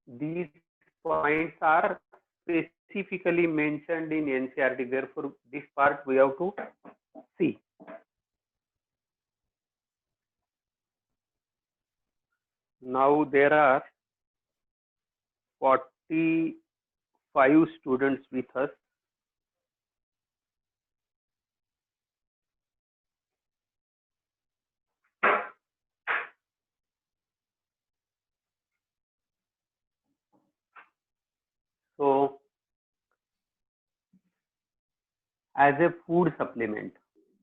These points are specifically mentioned in NCERT. Therefore, this part we have to see. Now there are 45 students with us. So, as a food supplement,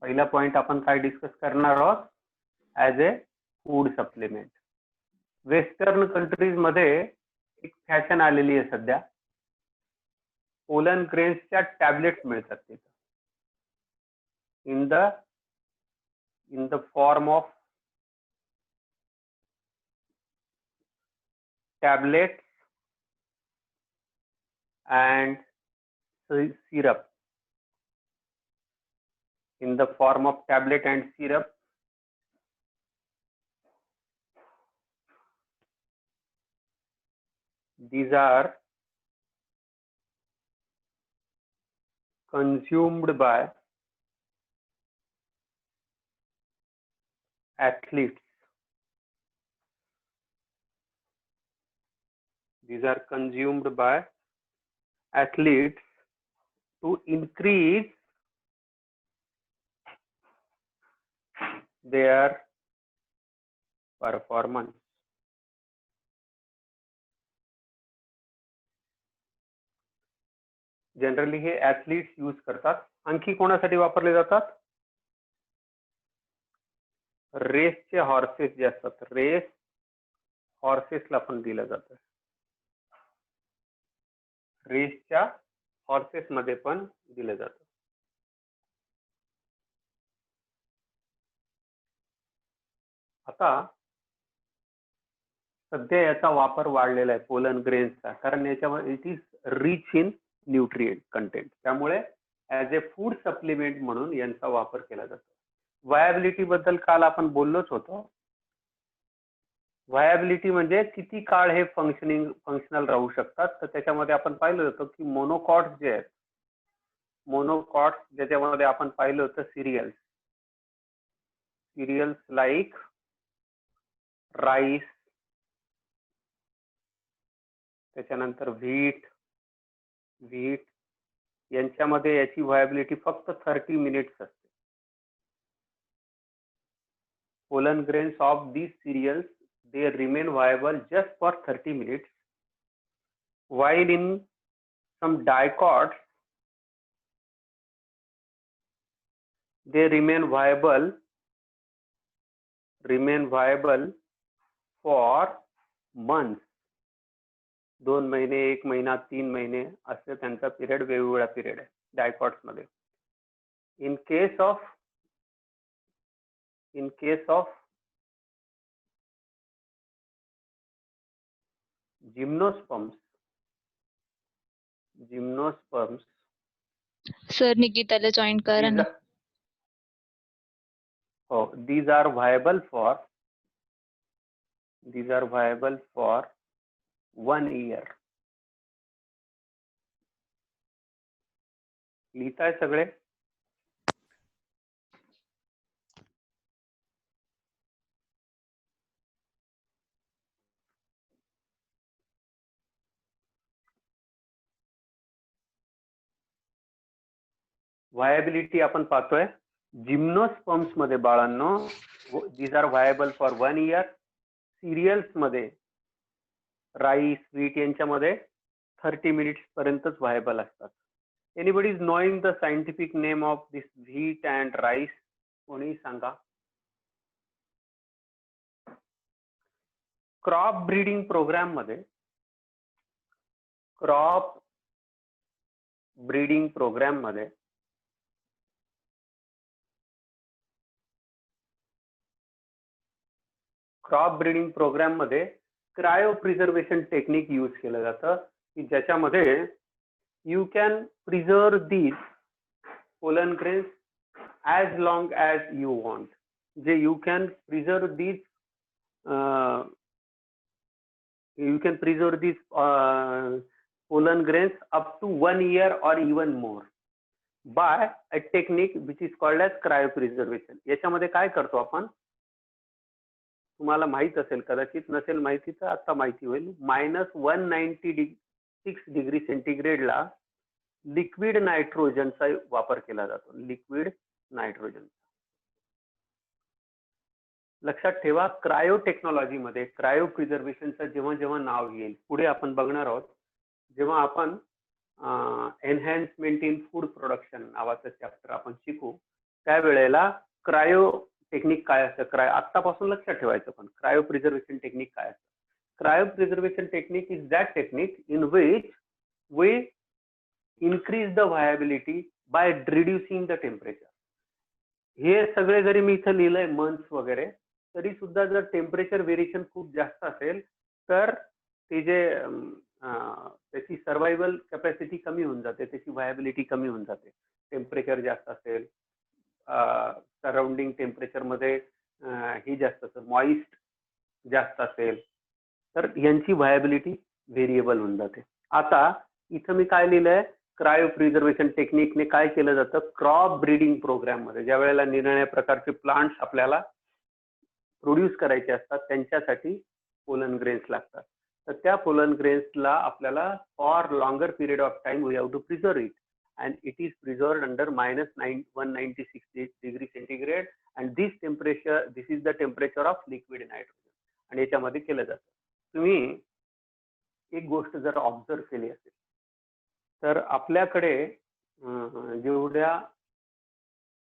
पहिला point आपण काय discuss करणार आहोत? As ए food supplement. Western countries मध्ये एक fashion आलेली आहे सध्या. पोलन ग्रेन्सच्या टॅबलेट्स मिळतात तिथं in the form of tablets and syrup. In the form of tablet and syrup, these are consumed by athletes. These are consumed by athletes to increase their performance. Generally हे athletes use करतात. आणखी कोणासाठी वापरले जातात? रेसचे horses जे असतात, race हॉर्सेसला पण दिलं जातं. रेसच्या हॉर्सेस मध्ये पण दिलं जातं. आता सध्या याचा वापर वाढलेला आहे पोलन ग्रेन्सचा, कारण याच्यामध्ये it is rich in nutrient content. त्यामुळे ॲज ए फूड सप्लिमेंट म्हणून यांचा वापर केला जातो. व्हायबिलिटी बद्दल काल आपण बोललोच होतो. व्हायबिलिटी म्हणजे किती काळ हे फंक्शनल राहू शकतात. तर त्याच्यामध्ये आपण पाहिलं होतं की मोनोकॉट्स जे आहेत, मोनोकॉट्स ज्याच्यामध्ये आपण पाहिलं होतं सिरियल्स लाईक राईस, त्याच्यानंतर व्हीट यांच्यामध्ये याची व्हायबिलिटी फक्त 30 मिनिट्स असते. Pollen grains of these cereals, they remain viable just for 30 minutes, while in some dicots they remain viable for months. 2 महिने, 1 महिना, 3 महिने असं त्यांचा पिरियड, वेगवेगळा पिरियड आहे डायकॉट्स मध्ये. In case of gymnosperms, sir निकिताला जॉईन करा ना. these are viable for 1 year. लिहिताय सगळे? व्हायबिलिटी आपण पाहतोय जिम्नोस्पर्म्स मध्ये बाळांनो, these are viable for 1 year. Cereals मध्ये राईस, व्हीट यांच्यामध्ये 30 मिनिट्स पर्यंतच व्हायबल असतात. Anybody is knowing the scientific name of this wheat and rice? कोणी सांगा. क्रॉप ब्रीडिंग प्रोग्राम मध्ये क्रॉप ब्रीडिंग प्रोग्राम मध्ये क्रायो प्रिझर्वेशन टेक्निक यूज केलं जातं, की ज्याच्यामध्ये you can preserve these pollen grains as long as you want. जे you can preserve these you can preserve these pollen grains up to 1 year or even more by a technique which is called as cryopreservation. याच्यामध्ये काय करतो आपण, तुम्हाला माहित असेल, कदाचित नसेल माहिती तर आता माहिती होईल. -196 डिग्री सेंटीग्रेडला लिक्विड नायट्रोजनचा वापर केला जातो. लिक्विड नायट्रोजन लक्षात ठेवा. क्रायो टेक्नॉलॉजीमध्ये क्रायो प्रिझर्वेशनचं जेव्हा जेव्हा नाव येईल, पुढे आपण बघणार आहोत, जेव्हा आपण एनहॅन्समेंट इन फूड प्रोडक्शन नावाचं चॅप्टर आपण शिकू, त्यावेळेला क्रायो टेक्निक काय असतं, आत्तापासून लक्षात ठेवायचं. पण क्रायो प्रिझर्वेशन टेक्निक काय असतं? Cryopreservation technique is that technique in which we increase the viability by reducing the temperature. हे सगळे जरी मी इथं लिहिलंय मंथ्स वगैरे, तरी सुद्धा जर टेम्परेचर व्हेरिएशन खूप जास्त असेल तर ते जे त्याची सर्व्हायवल कॅपॅसिटी कमी होऊन जाते, त्याची व्हायबिलिटी कमी होऊन जाते. टेम्परेचर जास्त असेल, सराउंडिंग टेम्परेचर मध्ये ही जास्त असेल, मॉइस्ट जास्त असेल, तर यांची व्हायबिलिटी व्हेरिएबल होऊन जाते. आता इथं मी काय लिहिलंय, क्रायो प्रिझर्वेशन टेक्निकने काय केलं जातं, क्रॉप ब्रीडिंग प्रोग्राम मध्ये ज्या वेळेला निरनिराळ्या प्रकारचे प्लांट्स आपल्याला प्रोड्यूस करायचे असतात, त्यांच्यासाठी पोलन ग्रेन्स लागतात. तर त्या पोलन ग्रेन्सला आपल्याला for longer period of time we have to preserve it, and it is preserved under -196 degree centigrade, and this is the temperature of liquid nitrogen. आणि याच्यामध्ये केलं जातं. तुम्ही एक गोष्ट जर ऑब्झर्व केली असेल तर आपल्याकडे जेवढ्या,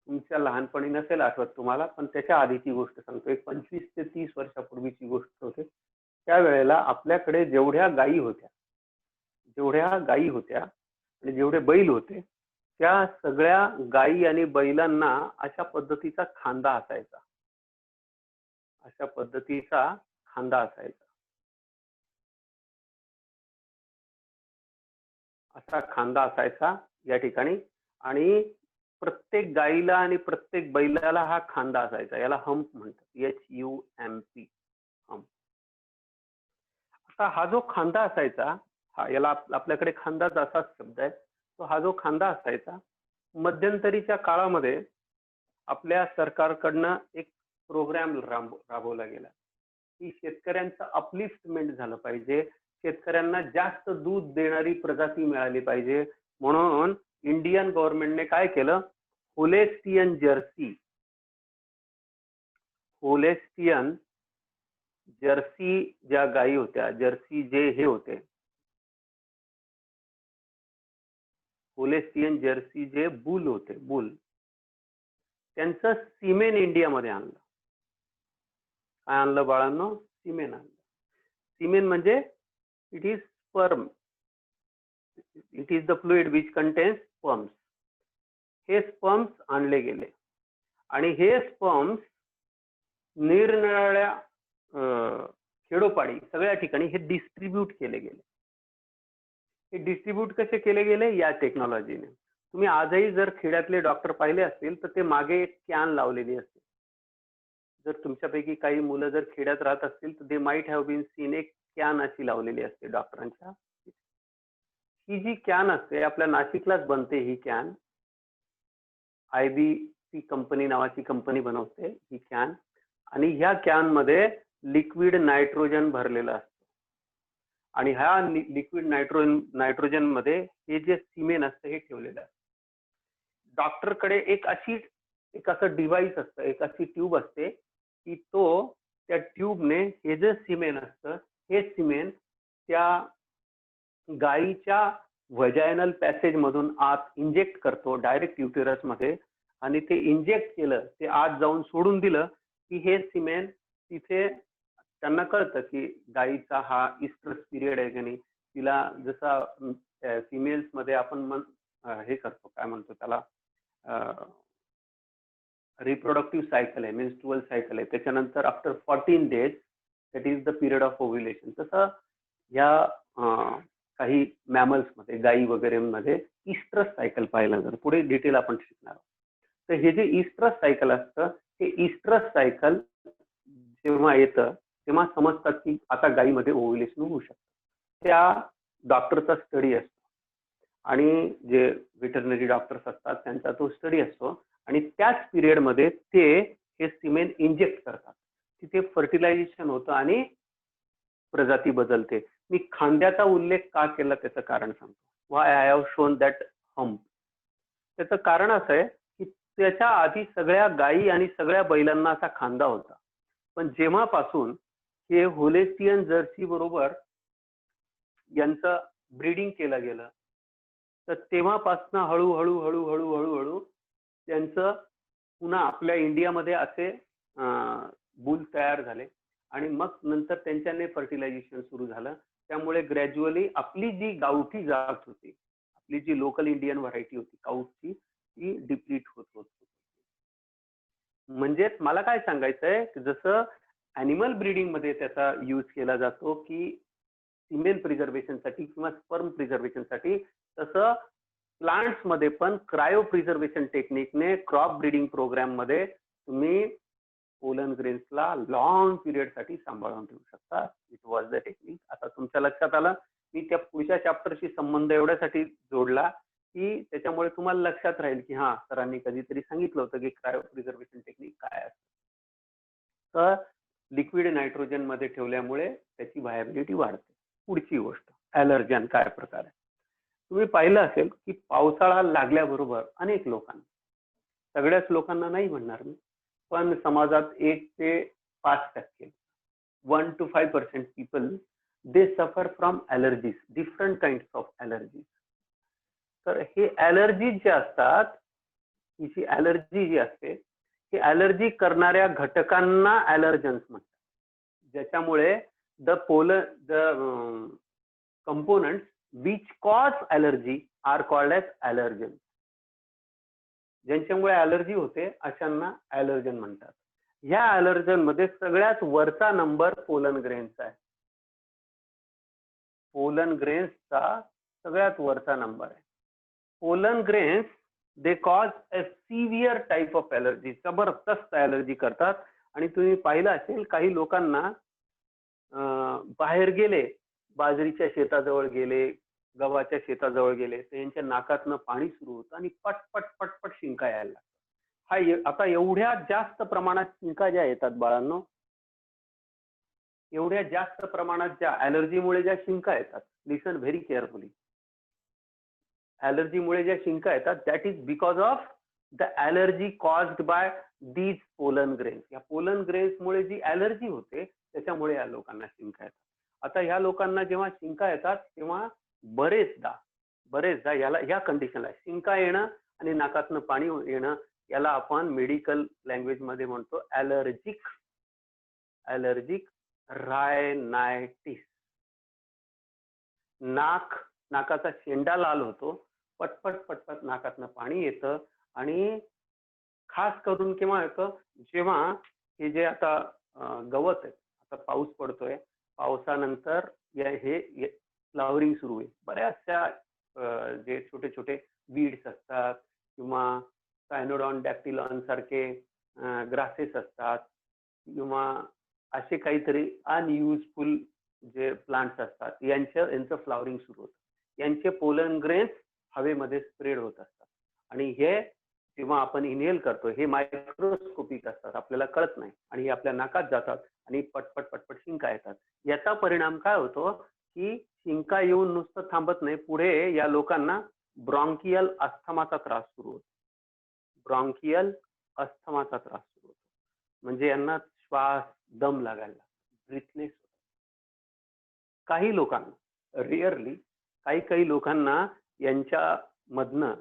तुमच्या लहानपणी नसेल आठवत तुम्हाला, पण त्याच्या आधीची गोष्ट सांगतो, एक 25 ते 30 वर्षापूर्वीची गोष्ट होते. त्यावेळेला आपल्याकडे जेवढ्या गायी होत्या आणि जेवढे बैल होते, त्या सगळ्या गायी आणि बैलांना अशा पद्धतीचा खांदा असायचा. अशा पद्धतीचा खांदा असायचा. असा खांदा असायचा या ठिकाणी, आणि प्रत्येक गाईला आणि प्रत्येक बैलाला हा खांदा असायचा. याला हंप म्हणतात, HUMP, हंप. आता हा जो खांदा असायचा, याला आपल्याकडे खांदाच असा शब्द आहे. तो हा जो खांदा असायचा, मध्यंतरीच्या काळामध्ये आपल्या सरकारकडनं एक प्रोग्राम राबवला गेला की शेतकऱ्यांचं अपलिफ्टमेंट झालं पाहिजे, शेतकऱ्यांना जास्त दूध देणारी प्रजाती मिळाली पाहिजे. म्हणून इंडियन गव्हर्नमेंटने काय केलं, होलेस्टियन जर्सी ज्या गायी होत्या, जर्सी जे हे होते, होलेस्टियन जर्सी जे बुल होते, त्यांचं सिमेन इंडियामध्ये आणलं. काय आणलं बाळांनो? सिमेन आणलं. सिमेन म्हणजे it is sperm, it is the fluid which contains sperms. हे स्पर्म्स आणले गेले आणि हे स्पर्म्स निरनिराळ्या खेडोपाडी सगळ्या ठिकाणी हे डिस्ट्रीब्यूट केले गेले. हे डिस्ट्रीब्यूट कसे केले गेले? या टेक्नॉलॉजीने. तुम्ही आजही जर खेड्यातले डॉक्टर पाहिले असतील तर ते मागे एक कॅन लावलेली असते. जर तुमच्यापैकी काही मुलं जर खेड्यात राहत असतील तर they might have been seen, एक कॅन अशी लावलेली असते डॉक्टरांच्या. ही जी कॅन असते, आपल्या नाशिकलाच बनते ही कॅन. IBC कंपनी नावाची कंपनी बनवते ही कॅन, आणि ह्या कॅन मध्ये लिक्विड नायट्रोजन भरलेलं असतं. आणि ह्या लिक्विड नायट्रोजन मध्ये हे जे सिमेन असतं हे ठेवलेलं असतं. डॉक्टरकडे एक असं डिव्हाइस असतं, एक अशी ट्यूब असते की त्या ट्यूबने हे जे सिमेन असतं, हे सिमेन त्या गायीच्या व्हजायनल पॅसेज मधून आत इंजेक्ट करतो डायरेक्ट युटेरस मध्ये, आणि ते इंजेक्ट केलं, ते आत जाऊन सोडून दिलं की हे सिमेन तिथे त्यांना कळतं की गायीचा हा इस्ट्रस पिरियड आहे की नाही. तिला जसा फिमेल्स मध्ये आपण हे करतो, काय म्हणतो त्याला, रिप्रोडक्टिव्ह सायकल आहे, मेन्स्ट्रुअल सायकल आहे. त्याच्यानंतर after 14 days that is the period of ovulation. तसं ह्या काही मॅमल्स मध्ये, गायी वगैरे मध्ये इस्ट्रस सायकल पाहिलं जर पुढे डिटेल आपण शिकणार आहोत. तर हे जे इस्ट्रस सायकल असतं, हे इस्ट्रस सायकल जेव्हा येतं तेव्हा समजतात की आता गायीमध्ये ओव्ह्युलेशन होऊ शकतं. त्या डॉक्टरचा स्टडी असतो आणि जे व्हेटरनरी डॉक्टर्स असतात त्यांचा तो स्टडी असतो आणि त्याच पिरियडमध्ये ते हे सिमेन इंजेक्ट करतात. तिथे फर्टिलायझेशन होतं आणि प्रजाती बदलते. मी खांद्याचा उल्लेख का केला त्याचं कारण सांगतो. Why I have shown that hump. त्याचं कारण असं आहे की त्याच्या आधी सगळ्या गायी आणि सगळ्या बैलांना असा खांदा होता. पण जेव्हापासून हे होलेस्टियन जर्सी बरोबर यांचं ब्रीडिंग केलं गेलं, तर तेव्हापासनं हळूहळू हळूहळू हळूहळू त्यांचं पुन्हा आपल्या इंडियामध्ये असे बुल तयार झाले आणि मग नंतर त्यांच्याने फर्टिलायझेशन सुरू झालं. त्यामुळे ग्रॅज्युअली आपली जी गावठी जात होती, आपली जी लोकल इंडियन व्हरायटी होती काऊची, ती डिप्लीट होत होती. म्हणजे मला काय सांगायचंय की जसं अॅनिमल ब्रीडिंग मध्ये त्याचा यूज केला जातो की सिमेन प्रिझर्वेशनसाठी किंवा स्पर्म प्रिझर्वेशनसाठी, तसं प्लांट्स मध्ये पण क्रायो प्रिझर्वेशन टेक्निकने क्रॉप ब्रीडिंग प्रोग्राम मध्ये तुम्ही पोलन ग्रेन्सला लॉंग पिरियड साठी सांभाळून ठेवू शकता. It was the technique. आता तुमच्या लक्षात आलं. मी त्या पुढच्या चॅप्टरशी संबंध एवढ्यासाठी जोडला की त्याच्यामुळे तुम्हाला लक्षात राहील की हा सरांनी कधीतरी सांगितलं होतं की क्रायो प्रिझर्वेशन टेक्निक काय असतं. तर लिक्विड नायट्रोजन मध्ये ठेवल्यामुळे त्याची व्हायबिलिटी वाढते. पुढची गोष्ट ॲलर्जन काय प्रकार आहे. तुम्ही पाहिलं असेल की पावसाळा लागल्याबरोबर अनेक लोकांना, सगळ्याच लोकांना नाही म्हणणार मी, पण समाजात 1 ते 5%, 1 to 5% people, they suffer from allergies, different kinds of allergies. तर हे ॲलर्जी जे असतात, ही ॲलर्जी जी असते, ही ॲलर्जी करणाऱ्या घटकांना ॲलर्जन्स म्हणतात. ज्याच्यामुळे the components which cause allergy are called as allergens. ज्यांच्यामुळे ॲलर्जी होते अशांना ॲलर्जन म्हणतात. ह्या ॲलर्जन मध्ये सगळ्यात वरचा नंबर पोलन ग्रेन्स आहे. पोलन ग्रेन्सचा सगळ्यात वरचा नंबर आहे. Pollen grains they cause a severe type of allergy. जबरदस्त ॲलर्जी करतात. आणि तुम्ही पाहिलं असेल काही लोकांना बाहेर गेले, बाजरीच्या शेताजवळ गेले, गव्हाच्या शेताजवळ गेले, तर यांच्या नाकातनं पाणी सुरू होतं आणि पटपट पटपट शिंका यायला लागतात. आता एवढ्या जास्त प्रमाणात शिंका ज्या येतात बाळांनो, एवढ्या जास्त प्रमाणात ज्या ॲलर्जीमुळे ज्या शिंका येतात, लिसन व्हेरी केअरफुली, ॲलर्जीमुळे ज्या शिंका येतात that is because of the allergy caused by these pollen grains. या पोलन ग्रेन्समुळे जी ॲलर्जी होते त्याच्यामुळे या लोकांना शिंका येतात. आता ह्या लोकांना जेव्हा शिंका येतात तेव्हा बरेचदा याला ह्या कंडिशनला शिंका येणं आणि नाकातनं पाणी येणं, याला आपण मेडिकल लँग्वेज मध्ये म्हणतो ॲलर्जिक रायनायटिस. नाकाचा शेंडा लाल होतो, पटपट नाकातनं पाणी येतं आणि खास करून केव्हा येतं, जेव्हा हे जे आता गवत आहे, आता पाऊस पडतोय, पावसानंतर हे फ्लावरिंग सुरू होईल. बऱ्याचशा जे छोटे छोटे वीड्स असतात किंवा सायनोडॉन डॅक्टिलॉन सारखे ग्रासेस असतात किंवा असे काहीतरी अनयुजफुल जे प्लांट्स असतात, यांचं फ्लावरिंग सुरू होतं. यांचे पोलन ग्रेन्स हवेमध्ये स्प्रेड होत असतात आणि हे जेव्हा आपण इनहेल करतो हे मायक्रोस्कोपिक असतात, आपल्याला कळत नाही आणि हे आपल्या नाकात जातात आणि पटपट शिंका येतात. याचा परिणाम काय होतो की शिंका येऊन नुसतं थांबत नाही, पुढे या लोकांना ब्रॉन्कियल अस्थमाचा त्रास सुरू होतो. म्हणजे यांना श्वास दम लागायला, ब्रीथलेस होतं. काही लोकांना, रिअरली काही लोकांना यांच्या मधनं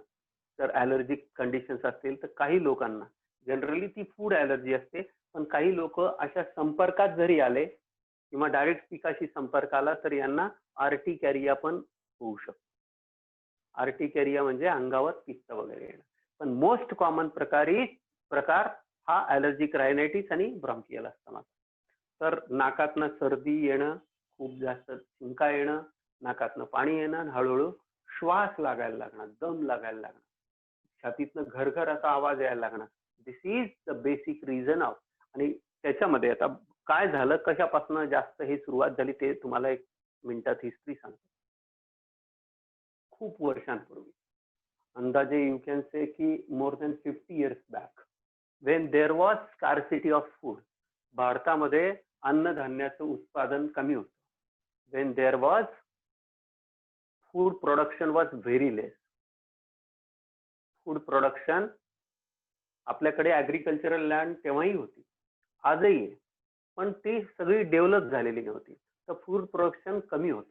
जर ॲलर्जिक कंडिशन्स असतील तर काही लोकांना, जनरली ती फूड ॲलर्जी असते, पण काही लोक अशा संपर्कात जरी आले किंवा डायरेक्ट पिकाशी संपर्क आला तर यांना आर्टिकॅरिया पण होऊ शकतो. आर्टिकॅरिया म्हणजे अंगावर पित्त वगैरे येणं. पण मोस्ट कॉमन प्रकार हा ॲलर्जिक रायनायटिस आणि ब्रॉन्कियल अस्थमा. तर नाकातनं सर्दी येणं, खूप जास्त शिंका येणं, नाकातनं पाणी येणं आणि हळूहळू श्वास लागायला लागणार, दम लागायला लागणार, छातीतनं घरघर असा आवाज यायला लागणार. This is the basic reason of. आणि त्याच्यामध्ये आता काय झालं, कशापासून जास्त हे सुरुवात झाली ते तुम्हाला एक मिनिटात हिस्ट्री सांगतो. खूप वर्षांपूर्वी, अंदाजे यू कॅन से की more than 50 years back, Wien there was scarcity of food, भारतामध्ये अन्नधान्याचं उत्पादन कमी होतं. Wien there was food production was very less. Food production, आपल्याकडे ॲग्रिकल्चरल लँड तेव्हाही होती, आजही आहे, पण ती सगळी डेव्हलप झालेली नव्हती. तर फूड प्रोडक्शन कमी होतं.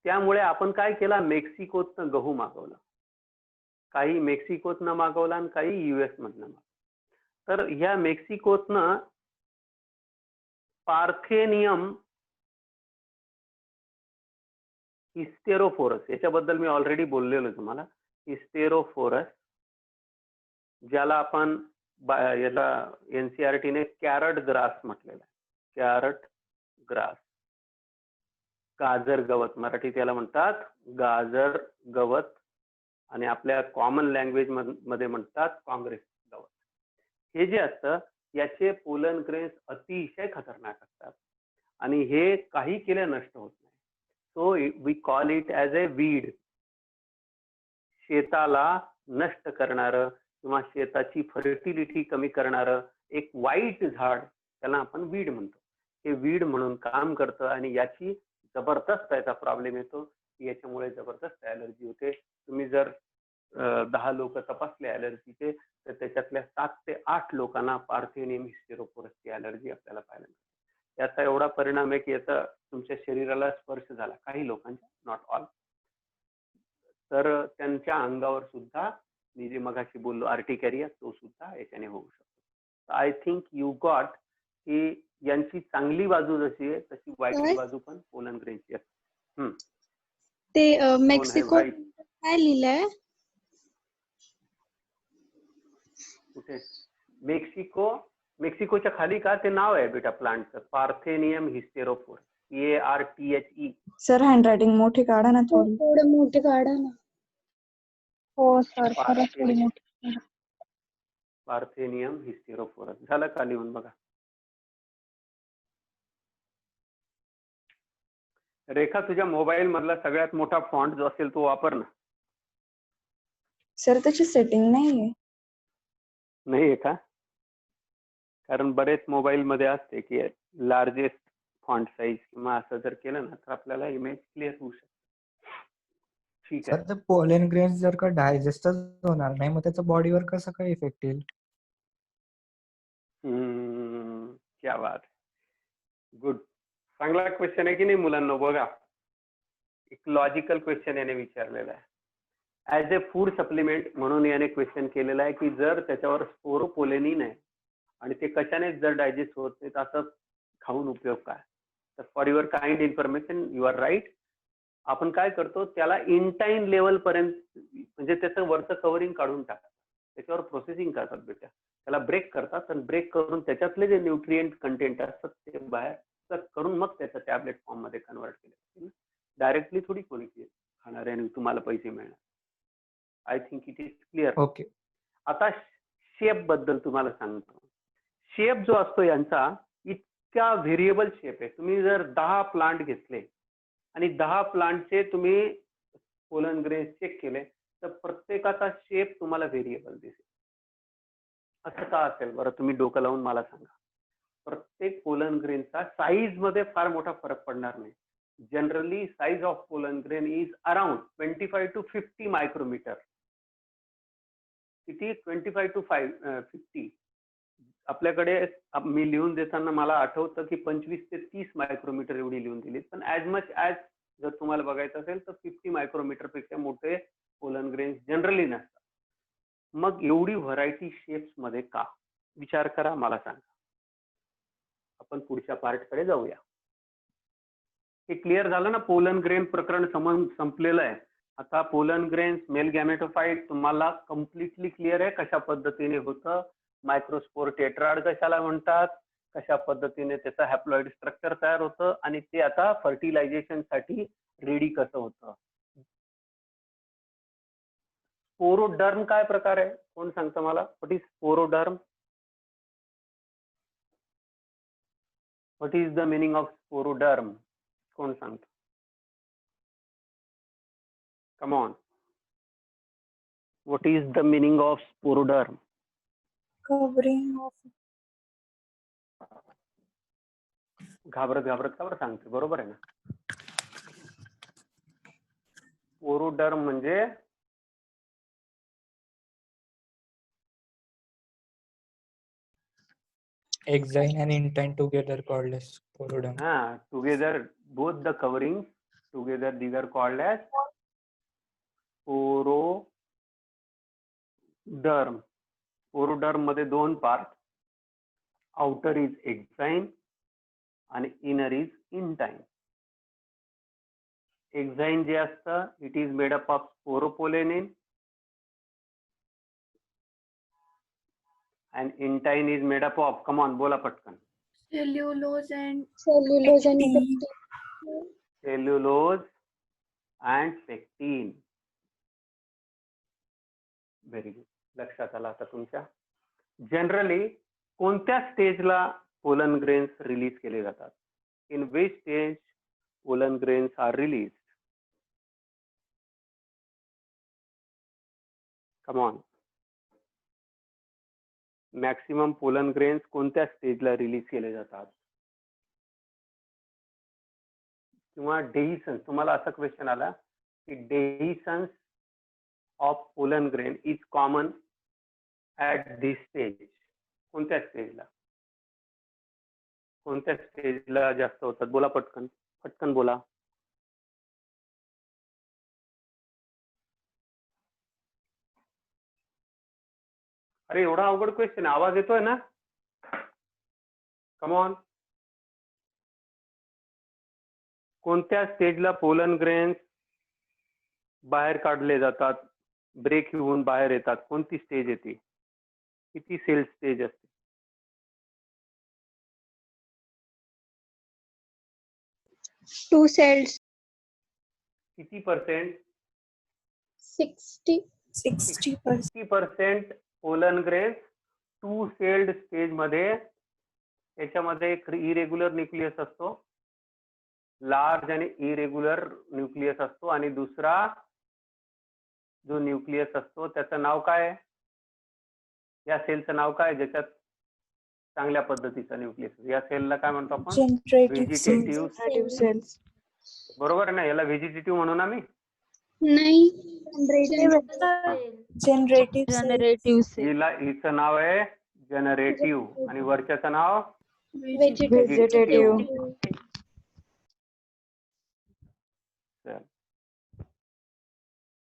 त्यामुळे आपण काय केलं, मेक्सिकोतनं गहू मागवला, काही मेक्सिकोतनं मागवला आणि काही US मधनं मागवला. तर ह्या मेक्सिकोतनं पार्थेनियम हिस्टेरोफोरस, याच्याबद्दल मी ऑलरेडी बोललेलो तुम्हाला. हिस्टेरोफोरस, ज्याला आपण याला NCERT-ने कॅरट ग्रास म्हटलेलं आहे. कॅरट ग्रास, गाजर गवत, मराठीत याला म्हणतात गाजर गवत, आणि आपल्या कॉमन लँग्वेज मध्ये म्हणतात काँग्रेस गवत. हे जे असतं याचे पोलन ग्रेन्स अतिशय खतरनाक असतात आणि हे काही केल्या नष्ट होत नाही. So we call it as a weed. शेताला नष्ट करणारं किंवा शेताची फर्टिलिटी कमी करणारं एक वाईट झाड, त्याला आपण वीड म्हणतो. हे वीड म्हणून काम करतं आणि याची जबरदस्त याचा प्रॉब्लेम येतो की याच्यामुळे जबरदस्त ॲलर्जी होते. तुम्ही जर 10 लोक तपासले ॲलर्जीचे, तर त्याच्यातल्या 7 ते 8 लोकांना पार्थेनियम हिस्टेरोफोरसची ॲलर्जी आपल्याला पाहायला मिळते. याचा एवढा परिणाम आहे की याचा तुमच्या शरीराला स्पर्श झाला, काही लोकांच्या, नॉट ऑल, तर त्यांच्या अंगावर सुद्धा, मी जे मगाशी बोललो आर्टिकॅरिया, तो सुद्धा याच्याने होऊ शकतो. आय थिंक यू गॉट की यांची चांगली बाजू जशी आहे तशी वाईट बाजू पण पोलन ग्रेनची असते. ते मेक्सिको काय लिहिलंय? कुठे? मेक्सिकोच्या खाली का ते नाव आहे बेटा प्लांटचं, parthenium hysterophorus, PARTHE. Sir handwriting मोठी काढा ना, थोडी मोठी काढा ना. हो सर, खरंच थोडी मोठी. पार्थेनियम हिस्टेरोफोरस झालं का लिहून बघा. रेखा, तुझ्या मोबाईल मधला सगळ्यात मोठा फॉन्ट जो असेल तो वापर ना. सर त्याची सेटिंग नाहीये. नाहीये का? कारण बरेच मोबाईल मध्ये असते की लार्जेस्ट फॉन्ट साईज किंवा असं जर केलं ना तर आपल्याला इमेज क्लिअर होऊ शकते. ठीक आहे. सर, ते पोलन ग्रेन्स जर का डायजेस्टच होणार नाही, मग त्याचा बॉडीवर कसं काय इफेक्ट येईल? क्या बात, गुड. चांगला क्वेश्चन आहे की नाही मुलांना? बघा, एक लॉजिकल क्वेश्चन याने विचारलेला आहे. ऍज ए फूड सप्लिमेंट म्हणून याने क्वेश्चन केलेला आहे की जर त्याच्यावर स्पोरोपोलेनिन आहे आणि ते कशाने जर डायजेस्ट होत नाही तर असं खाऊन उपयोग काय? तर for your kind information, you are right. आपण काय करतो, त्याला इंटाईन लेवल पर्यंत, म्हणजे त्याचं वरचं कव्हरिंग काढून टाकतात, त्याच्यावर प्रोसेसिंग करतात बेटा, त्याला ब्रेक करतात आणि ब्रेक करून त्याच्यातले जे न्यूट्रिएंट कंटेंट असतात ते बाहेर करून मग त्याचं टॅबलेट फॉर्म मध्ये कन्वर्ट केलं. डायरेक्टली थोडी कोणी खाणार आहे आणि तुम्हाला पैसे मिळणार. I think it is clear. Okay. आता शेप बद्दल तुम्हाला सांगतो. शेप जो असतो यांचा इतका व्हेरिएबल शेप आहे. तुम्ही जर 10 प्लांट घेतले आणि 10 प्लांटचे तुम्ही पोलन ग्रेन्स चेक केले तर प्रत्येकाचा शेप तुम्हाला व्हेरिएबल दिसेल. असं का असेल बरं? तुम्ही डोकं लावून मला सांगा. प्रत्येक पोलन ग्रेनचा साईज मध्ये फार मोठा फरक पडणार नाही. Generally size of pollen grain is around 25 to 50 micrometre. किती? 25 to 50. आपल्याकडे मी लिहून देताना मला आठवतं की 25 ते 30 मायक्रोमीटर एवढी लिहून दिली, पण ऍज मच ऍज जर तुम्हाला बघायचं असेल तर 50 मायक्रोमीटर पेक्षा मोठे पोलन ग्रेन्स जनरली नसतात. मग एवढी व्हरायटी शेप्स मध्ये का? विचार करा, मला सांगा. आपण पुढच्या पार्ट कडे जाऊया. हे क्लिअर झालं ना? पोलन ग्रेन प्रकरण संपलेलं आहे. आता पोलन ग्रेन्स मेल गॅमेटोफाइट तुम्हाला कम्प्लिटली क्लिअर आहे कशा पद्धतीने होतं. मायक्रोस्पोर टेट्राड कशाला म्हणतात, कशा पद्धतीने त्याचं हॅप्लॉइड स्ट्रक्चर तयार होतं आणि ते आता फर्टिलायझेशन साठी रेडी कसं होतं. स्पोरोडर्म काय प्रकार आहे? कोण सांगतं मला? What is sporoderm? What is the meaning of sporoderm? कोण सांगतो? Come on. What is the meaning of sporoderm? Covering of. घाबरत घाबरत का बरं सांगते? बरोबर आहे ना. स्पोरोडर्म म्हणजे Exine and intine together called as sporoderm. together both the coverings together these are called as sporoderm. Sporoderm मध्ये दोन पार्ट, outer is exine आणि inner is intine. Exine जे असतं it is made up of sporopollenin and intine is made up of, come on बोला पटकन. Cellulose and Cellulose and pectin. Very good. लक्षात आलं आता तुमच्या. जनरली कोणत्या स्टेजला पोलन ग्रेन्स रिलीज केले जातात? In which stage pollen grains are release? Come on. Maximum pollen grains कोणत्या स्टेजला रिलीज केले जातात? किंवा डेहिसन्स, तुम्हाला असा क्वेश्चन आला की dehiscence of pollen grain is common at this stage. कोणत्या स्टेजला? कोणत्या स्टेजला जास्त होतात? बोला पटकन, पटकन बोला. अरे एवढा अवघड क्वेश्चन, आवाज येतोय ना? Come on. कोणत्या स्टेजला पोलन ग्रेन्स बाहेर काढले जातात, ब्रेक होऊन बाहेर येतात? कोणती स्टेज येते? किती सेल स्टेज असते? 2 cells. किती percent? 60%. 60% pollen grains 2 sailed stage मध्ये. याच्यामध्ये एक इरेग्युलर न्यूक्लियस असतो, लार्ज आणि इरेग्युलर न्यूक्लियस असतो, आणि दुसरा जो न्यूक्लियस असतो त्याचं नाव काय? या सेलचं नाव काय ज्याच्यात चांगल्या पद्धतीचा न्यूक्लियस? या सेलला काय म्हणतो आपण? Vegetative cells. बरोबर आहे ना? याला व्हेजिटेटिव्ह म्हणू ना मी? नाही, जनरेटिव्ह सेल. हिचं नाव आहे जनरेटिव्ह आणि वरच्याचं नाव व्हेजिटेटिव्ह.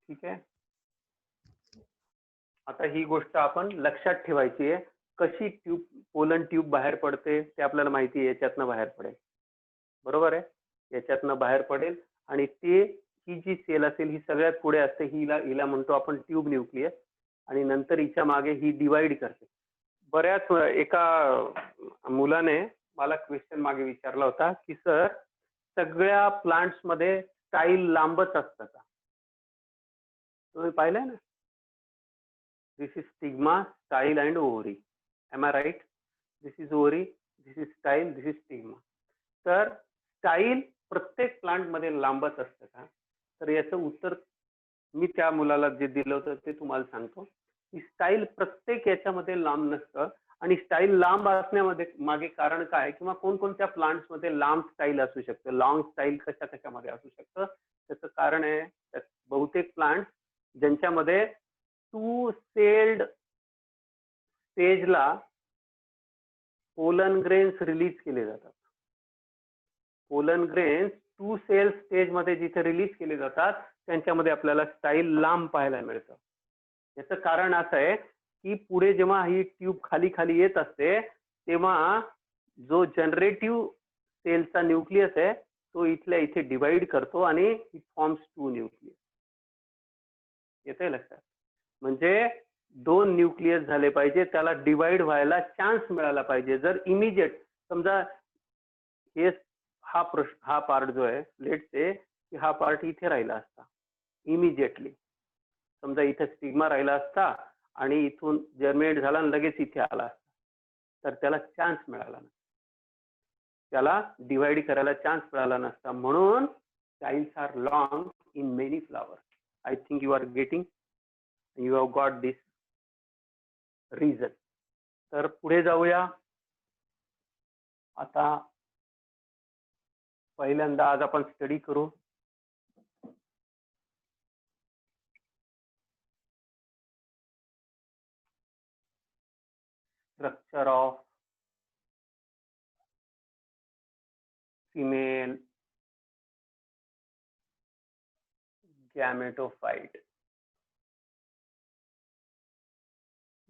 ठीक आहे. आता ही गोष्ट आपण लक्षात ठेवायची आहे. कशी ट्यूब, पोलन ट्यूब बाहेर पडते ते आपल्याला माहिती आहे. याच्यातनं बाहेर पडेल, बरोबर आहे? याच्यातनं बाहेर पडेल आणि ते ही जी सेल असेल ही सगळ्यात पुढे असते. हिला म्हणतो आपण ट्यूब न्यूक्लियस, आणि नंतर हिच्या मागे ही डिवाइड करते. बऱ्याच एका मुलाने मला क्वेश्चन मागे विचारला होता की सर सगळ्या प्लांट्स मध्ये स्टाईल लांबच असतं का? तुम्ही पाहिलंय ना, this is stigma, style and ovary. Am I right? This is ovary, this is style, this is stigma. तर स्टाईल प्रत्येक प्लांट मध्ये लांबच असतं का? तर याचं उत्तर मी त्या मुलाला जे दिलं होतं ते तुम्हाला सांगतो की स्टाईल प्रत्येक याच्यामध्ये लांब नसतं. आणि स्टाईल लांब असण्यामध्ये मागे कारण काय, किंवा कोणकोणत्या प्लांट्स मध्ये लांब स्टाईल असू शकतं, लॉंग स्टाईल कशामध्ये असू शकतं, त्याचं कारण आहे बहुतेक प्लांट ज्यांच्यामध्ये 2 सेल्ड स्टेजला पोलन ग्रेन्स रिलीज केले जातात. पोलन ग्रेन्स 2 सेल स्टेज मध्ये जिथे रिलीज केले जातात त्यांच्यामध्ये आपल्याला स्टाईल लांब पाहायला मिळतं. याचं कारण असं आहे की पुढे जेव्हा ही ट्यूब खाली खाली येत असते तेव्हा जो जनरेटिव्ह सेलचा न्यूक्लियस आहे तो इथल्या इथे डिवाइड करतो आणि इट फॉर्म्स 2 न्यूक्लियस. येतंय लक्षात? म्हणजे 2 न्यूक्लियस झाले पाहिजे, त्याला डिवाइड व्हायला चान्स मिळाला पाहिजे. जर इमिजिएट समजा हे हा पार्ट जो आहे, लेट से की हा पार्ट इथे राहिला असता इमिजिएटली, समजा इथे स्टिग्मा राहिला असता आणि इथून जर्मिनेट झाला आणि लगेच इथे आला असता, तर त्याला चान्स मिळाला नाही. त्याला डिवाइड करायला चान्स मिळाला नसता, म्हणून styles are long in many flowers. I think you are getting, you have got this reason. तर पुढे जाऊया. आता पहिल्यांदा आज आपण स्टडी करू स्ट्रक्चर ऑफ फिमेल गॅमेटोफाइट.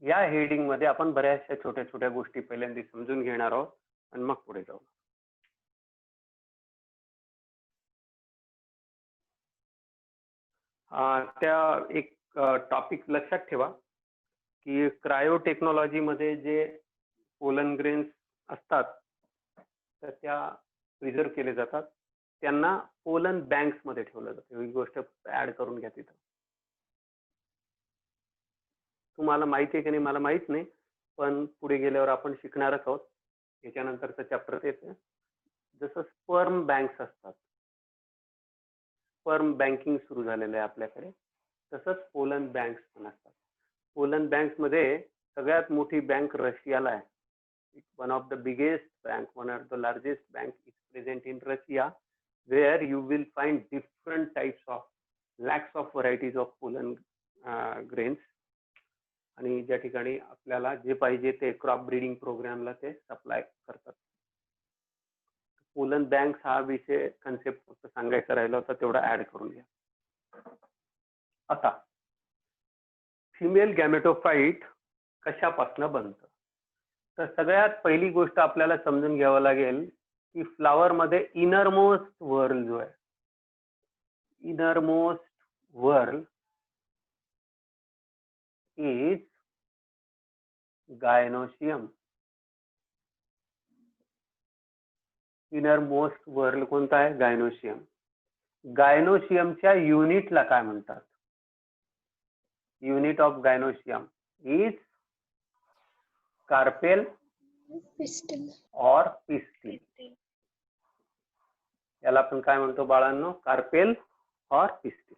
या हेडिंग मध्ये आपण बऱ्याचशा छोट्या छोट्या गोष्टी पहिल्यांदा समजून घेणार आहोत आणि मग पुढे जाऊ. त्या एक टॉपिक लक्षात ठेवा की क्रायोटेक्नॉलॉजी मध्ये जे पोलन ग्रेन्स असतात तर त्या प्रिझर्व केले जातात, त्यांना पोलन बँक्स मध्ये ठेवलं जातं. ही गोष्ट ऍड करून घ्या तिथं. तुम्हाला माहिती आहे की नाही मला माहित नाही, पण पुढे गेल्यावर आपण शिकणारच आहोत. याच्यानंतरचं चॅप्टर तेच आहे. जसं स्पर्म बँक्स असतात, स्पर्म बँकिंग सुरू झालेलं आहे आपल्याकडे, तसंच पोलन बँक्स पण असतात. पोलन बँक्स मध्ये सगळ्यात मोठी बँक रशियाला आहे. One of the biggest bank, one of the largest bank is present in Russia, where you will find different types of lakhs of varieties of pollen grains. आणि ज्या ठिकाणी आपल्याला जे पाहिजे ते क्रॉप ब्रीडिंग प्रोग्रामला ते सप्लाय करतात. पोलन बँक्स हा विषय कन्सेप्ट फक्त सांगायचा राहिला होता, तेवढा ऍड करून घ्या. आता फिमेल गॅमेटोफाइट कशापासून बनतं, तर सगळ्यात पहिली गोष्ट आपल्याला समजून घ्यावं लागेल की फ्लावर मध्ये इनरमोस्ट व्हर्ल जो आहे, इनरमोस्ट व्हर्ल इज गायनोशियम. इनरमोस्ट व्हर्ल कोणता आहे? गायनोशियम. गायनोशियमच्या युनिटला काय म्हणतात? Unit of gynoecium is carpel और पिस्टिल. याला आपण काय म्हणतो बाळांनो? कार्पेल और पिस्टिल.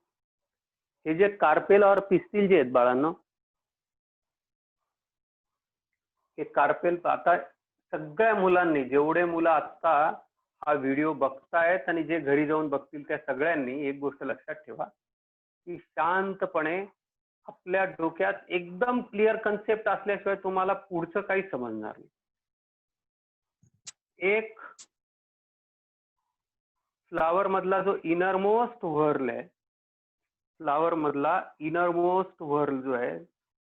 हे जे कार्पेल और पिस्टिल जे आहेत बाळांनो, हे कार्पेल, आता सगळ्या मुलांनी, जेवढे मुलं आता हा व्हिडिओ बघतायत आणि जे घरी जाऊन बघतील त्या सगळ्यांनी एक गोष्ट लक्षात ठेवा की शांतपणे आपल्या डोक्यात एकदम क्लिअर कन्सेप्ट असल्याशिवाय तुम्हाला पुढचं काही समजणार नाही. एक फ्लावर मधला जो इनरमोस्ट व्हर्ल आहे, फ्लावर मधला इनरमोस्ट व्हर्ल जो आहे,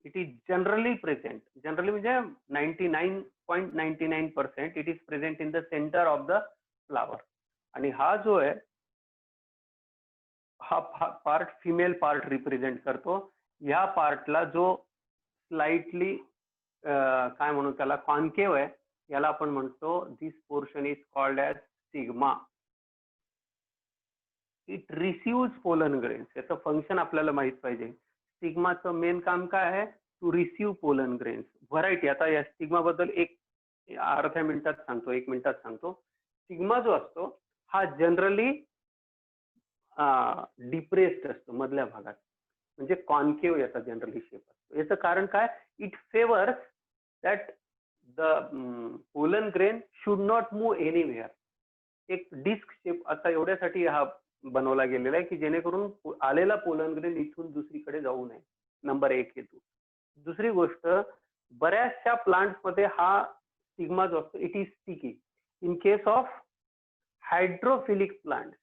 it is generally present, generally म्हणजे 99.99% it is present in the centre of the flower. आणि हा जो आहे हा पार्ट फिमेल पार्ट रिप्रेझेंट करतो. ह्या पार्टला जो स्लाइटली काय म्हणू त्याला, कॉन्केव्ह आहे, याला आपण म्हणतो this portion is called as stigma. It receives pollen grains. याचं फंक्शन आपल्याला माहित पाहिजे. स्टिग्माचं मेन काम काय आहे? To receive pollen grains. Variety, आता या स्टिग्मा बद्दल एक अर्ध्या मिनिटात सांगतो, 1 मिनिटात सांगतो. स्टिग्मा जो असतो हा जनरली डिप्रेस्ड असतो मधल्या भागात, म्हणजे कॉन्केव्ह याचा जनरली शेप असतो. याचं कारण काय? It favours that the pollen grain should not move anywhere. एक डिस्क शेप आता एवढ्यासाठी हा बनवला गेलेला आहे की जेणेकरून आलेला पोलन ग्रेन इथून दुसरीकडे जाऊ नये. नंबर 1 हेतू. दुसरी गोष्ट, बऱ्याचशा प्लांट्स मध्ये हा स्टिग्मा जो असतो it is sticky. In case of hydrophilic plant,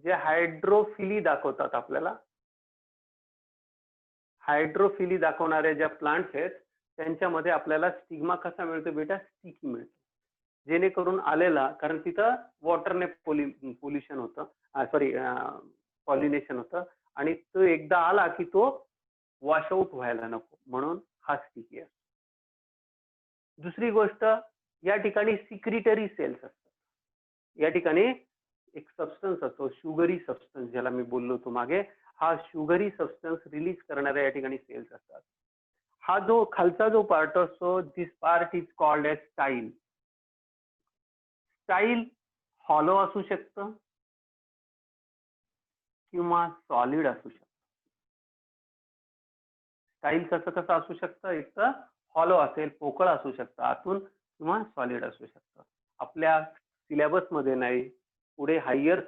जे हायड्रोफिली दाखवतात आपल्याला, हायड्रोफिली दाखवणाऱ्या ज्या प्लांट्स आहेत त्यांच्यामध्ये आपल्याला स्टिग्मा कसा मिळतो बेटा? स्टिकी मिळतो. जेणेकरून आलेला, कारण तिथं वॉटरने पोल्युशन होतं, सॉरी पॉलिनेशन होतं, आणि तो एकदा आला की तो वॉशआउट व्हायला नको, म्हणून हा स्टिकी असतो. दुसरी गोष्ट, या ठिकाणी सिक्रिटरी सेल्स असतात. या ठिकाणी एक सबस्टन्स असतो, शुगरी सबस्टन्स, ज्याला मी बोललो होतो मागे. हा शुगरी सबस्टन्स रिलीज करणाऱ्या या ठिकाणी सेल्स असतात. हा जो खालचा जो पार्ट असतो, this part is called as style. Style hollow असू शकतं किंवा सॉलिड असू शकतं. स्टाईल कसं असू शकतं, एक तर हॉलो असेल, पोकळ असू शकतं आतून, किंवा सॉलिड असू शकतं. आपल्या सिलेबसमध्ये नाही, पुढे हायर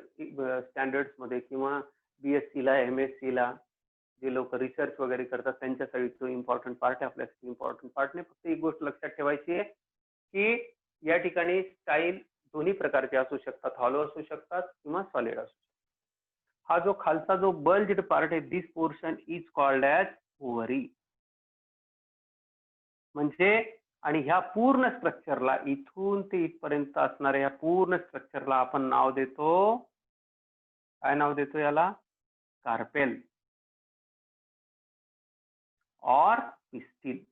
स्टँडर्ड्स मध्ये किंवा BSc ला MSc ला जे लोक रिसर्च वगैरे करतात त्यांच्यासाठी तो इम्पॉर्टंट पार्ट आहे. आपल्यासाठी इम्पॉर्टंट पार्ट नाही. फक्त एक गोष्ट लक्षात ठेवायची आहे की या ठिकाणी स्टाईल दोन्ही प्रकारचे असू शकतात, हॉलो असू शकतात किंवा सॉलिड असू शकतात. हा जो खालचा जो बल्ज्ड पार्ट आहे, this portion is called as ovary. म्हणजे आणि ह्या पूर्ण स्ट्रक्चरला, इथून ते इथपर्यंत असणाऱ्या ह्या पूर्ण स्ट्रक्चरला आपण नाव देतो, काय नाव देतो याला? कार्पेल और पिस्टिल.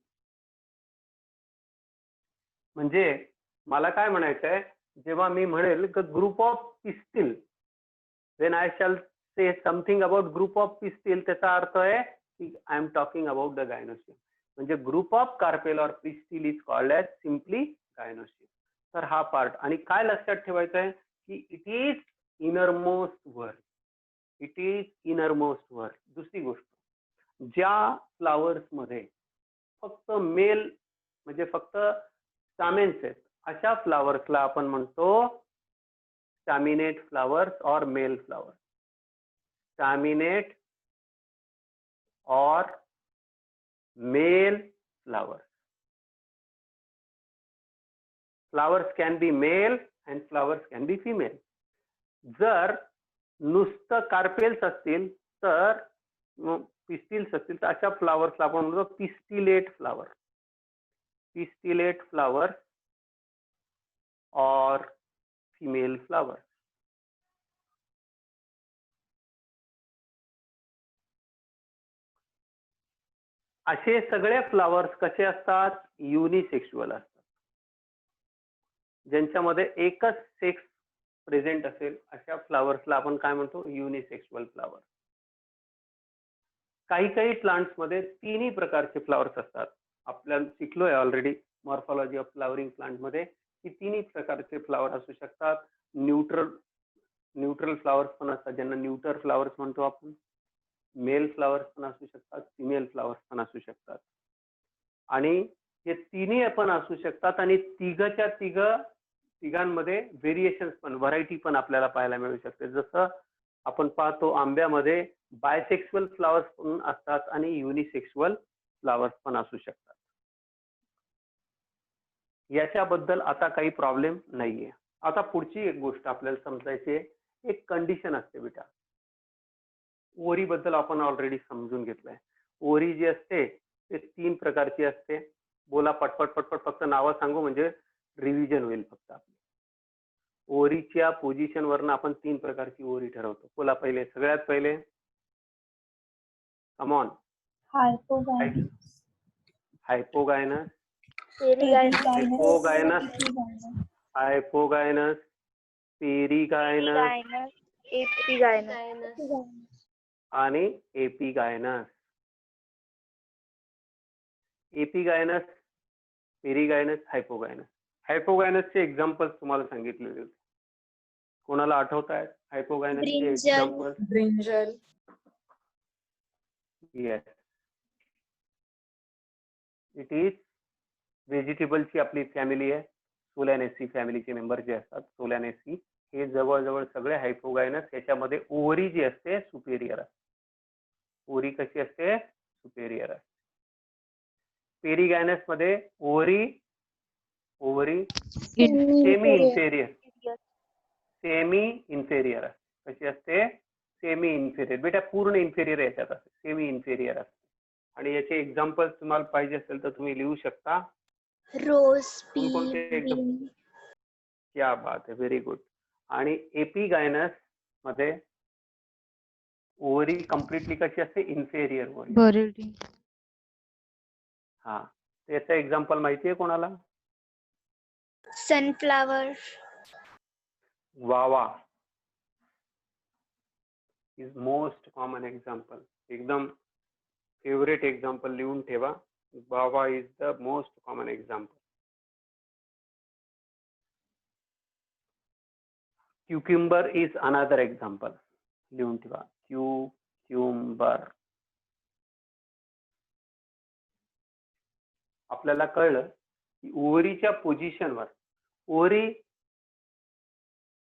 म्हणजे मला काय म्हणायचं आहे, जेव्हा मी म्हणेल group of pistil, when I shall say something about group of pistil, त्याचा अर्थ आहे की I am talking about the gynoecium. म्हणजे ग्रुप ऑफ कार्पेल और pistil is called as simply gynoecium. तर हा पार्ट. आणि काय लक्षात ठेवायचं आहे की it is innermost word. It is innermost word. दुसरी गोष्ट, ज्या फ्लावर्स मध्ये फक्त मेल म्हणजे फक्त स्टॅमेन्स आहेत, अशा फ्लावर्सला आपण म्हणतो स्टॅमिनेट फ्लावर्स और मेल फ्लावर्स. स्टॅमिनेट और mail flowers. Flowers can be male and flowers can be female. जर नुसतं कार्पेल्स असतील तर पिस्टिल्स असतील तर अशा फ्लावर्सला आपण म्हणतो पिस्टिलेट फ्लावर. पिस्टिलेट फ्लावर और फीमेल फ्लावर. असे सगळे फ्लावर्स कसे असतात? युनिसेक्शुअल असतात. ज्यांच्यामध्ये एकच सेक्स प्रेझेंट असेल अशा फ्लावर्सला आपण काय म्हणतो? युनिसेक्शुअल फ्लावर. काही प्लांट्स मध्ये तिन्ही प्रकारचे फ्लावर्स असतात. आपल्याला शिकलोय already morphology of flowering plant मध्ये की तिन्ही प्रकारचे फ्लावर असू शकतात. न्यूट्रल फ्लावर्स पण असतात, ज्यांना न्यूटर फ्लावर्स म्हणतो आपण. मेल फ्लावर्स पण असू शकतात, फिमेल फ्लावर्स पण असू शकतात. आणि हे तिन्ही पण असू शकतात. आणि तिघांमध्ये व्हेरिएशन्स पण, व्हरायटी पण आपल्याला पाहायला मिळू शकते. जसं आपण पाहतो आंब्यामध्ये बायसेक्सुअल फ्लावर्स पण असतात आणि युनिसेक्सुअल फ्लावर्स पण असू शकतात. याच्याबद्दल आता काही प्रॉब्लेम नाहीये. आता पुढची एक गोष्ट आपल्याला समजायची आहे, एक कंडिशन असते बेटा. ओरी बद्दल आपण ऑलरेडी समजून घेतलंय. ओरी जी असते ते 3 प्रकारची असते. बोला पटपट, फक्त नावं सांगू म्हणजे रिव्हिजन होईल फक्त आपली. ओरीच्या पोझिशन वरनं आपण 3 प्रकारची ओरी ठरवतो. बोला पहिले, सगळ्यात पहिले. Come on. हायपोगायनस, हायपोगायनस, पेरिगायनस, हायपोगायनस, पेरिगायनस एपिगायनस आणि एपिगायनस. एपिगायनस, पेरिगायनस, हायपोगायनस. हायपोगायनसचे एक्झाम्पल्स तुम्हाला सांगितलेले होते. कोणाला आठवत आहेत हायपोगायनसचे example? Brinjal. Yes, it is व्हेजिटेबलची आपली फॅमिली आहे. सोलॅनेसी फॅमिलीचे मेंबर जे असतात, सोलॅनेसी हे जवळजवळ सगळे हायपोगायनस. याच्यामध्ये ओव्हरी जी असते सुपेरियर असते. ओव्हरी कशी असते? सुपेरियर असते. पेरिगायनस मध्ये ओव्हरी सेमी इन्फेरियर असते. कशी असते? Semi inferior. बेटा पूर्ण इन्फेरियर याच्यात असते, सेमी इन्फेरियर असते. आणि याचे एक्झाम्पल तुम्हाला पाहिजे असेल तर तुम्ही लिहू शकता. रोज, क्या बात है, व्हेरी गुड. आणि एपिगायनस मध्ये ओव्हरी कम्प्लिटली कशी असते? Inferior ovary. हा, त्याचं एक्झाम्पल माहितीये कोणाला? Sunflower. Guava is most common example. एकदम फेवरेट एक्झाम्पल लिहून ठेवा. Guava is the most common example. cucumber is another example. लिहून ठेवा, cucumber. आपल्याला कळलं की ओव्हरीच्या पोझिशनवर, ovary,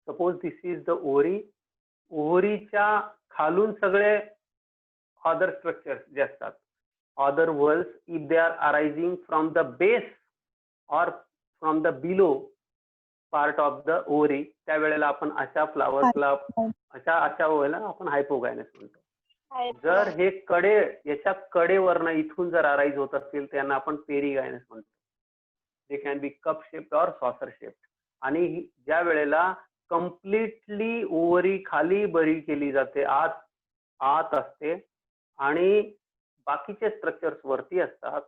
suppose this is the ovary, ओव्हरीच्या खालून सगळे अदर स्ट्रक्चर्स जे असतात, other whorls, if they are arising from the base or from the below part of the ovary, त्यावेळेला आपण अशा फ्लावर्सला, अशा वेळेला आपण हायपोगायनस म्हणतो. जर हे कडे, याच्या कडेवरनं इथून जर अराईज होत असतील त्यांना आपण पेरिगायनस म्हणतो. They can be cup shaped और सॉसर शेप्ड. आणि ज्या वेळेला कम्प्लिटली ओव्हरी खाली बरी केली जाते, आत असते आणि बाकीचे स्ट्रक्चर्स वरती असतात,